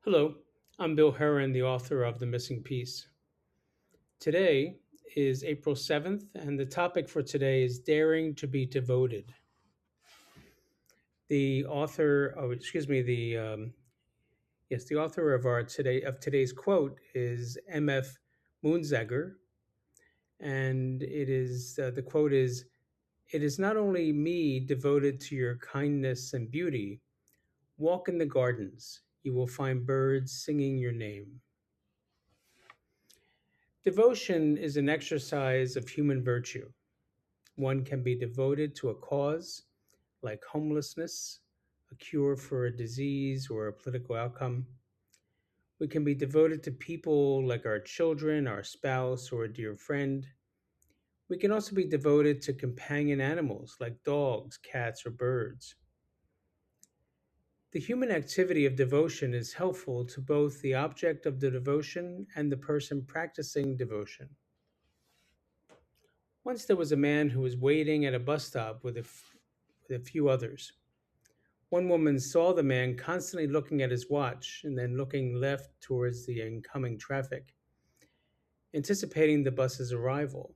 Hello, I'm Bill Heran, the author of The Missing Piece. Today is April 7th, and the topic for today is Daring to be Devoted. The author, oh, excuse me, the author of today's quote is M.F. Moonzager, and the quote is, "It is not only me devoted to your kindness and beauty. Walk in the gardens; you will find birds singing your name." Devotion is an exercise of human virtue. One can be devoted to a cause like homelessness, a cure for a disease, or a political outcome. We can be devoted to people like our children, our spouse, or a dear friend. We can also be devoted to companion animals like dogs, cats, or birds. The human activity of devotion is helpful to both the object of the devotion and the person practicing devotion. Once there was a man who was waiting at a bus stop with a few others. One woman saw the man constantly looking at his watch and then looking left towards the incoming traffic, anticipating the bus's arrival.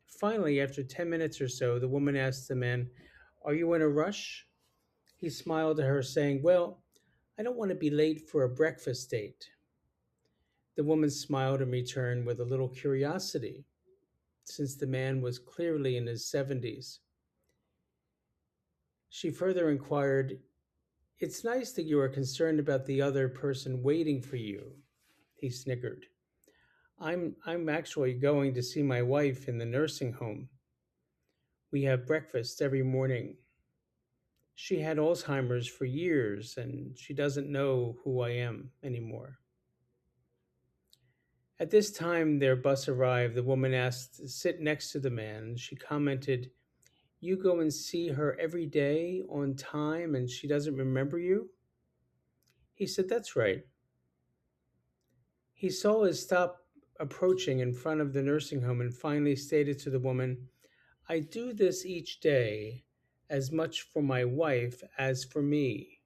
Finally, after 10 minutes or so, the woman asked the man, "Are you in a rush?" He smiled at her, saying, "Well, I don't want to be late for a breakfast date." The woman smiled in return with a little curiosity, since the man was clearly in his 70s. She further inquired, "It's nice that you are concerned about the other person waiting for you." He snickered. I'm actually going to see my wife in the nursing home. We have breakfast every morning. She had Alzheimer's for years and she doesn't know who I am anymore." At this time their bus arrived. The woman asked to sit next to the man. She commented, "You go and see her every day on time and she doesn't remember you?" He said, "That's right." He saw his stop approaching in front of the nursing home and finally stated to the woman, "I do this each day as much for my wife as for me."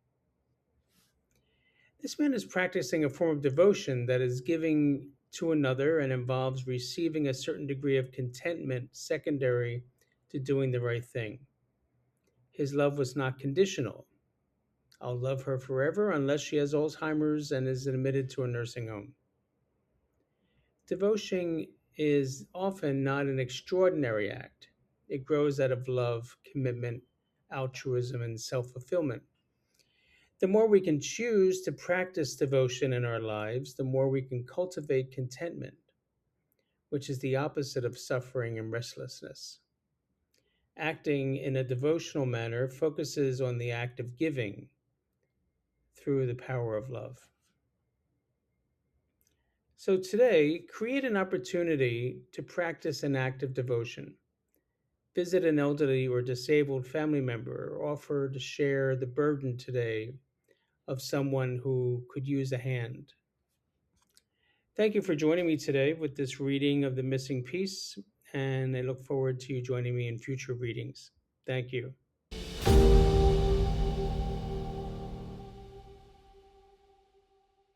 This man is practicing a form of devotion that is giving to another and involves receiving a certain degree of contentment secondary to doing the right thing. His love was not conditional. I'll love her forever unless she has Alzheimer's and is admitted to a nursing home. Devotion is often not an extraordinary act. It grows out of love, commitment, altruism, and self fulfillment. The more we can choose to practice devotion in our lives, the more we can cultivate contentment, which is the opposite of suffering and restlessness. Acting in a devotional manner focuses on the act of giving through the power of love. So today, create an opportunity to practice an act of devotion. Visit an elderly or disabled family member, or offer to share the burden today of someone who could use a hand. Thank you for joining me today with this reading of The Missing Piece, and I look forward to you joining me in future readings. Thank you.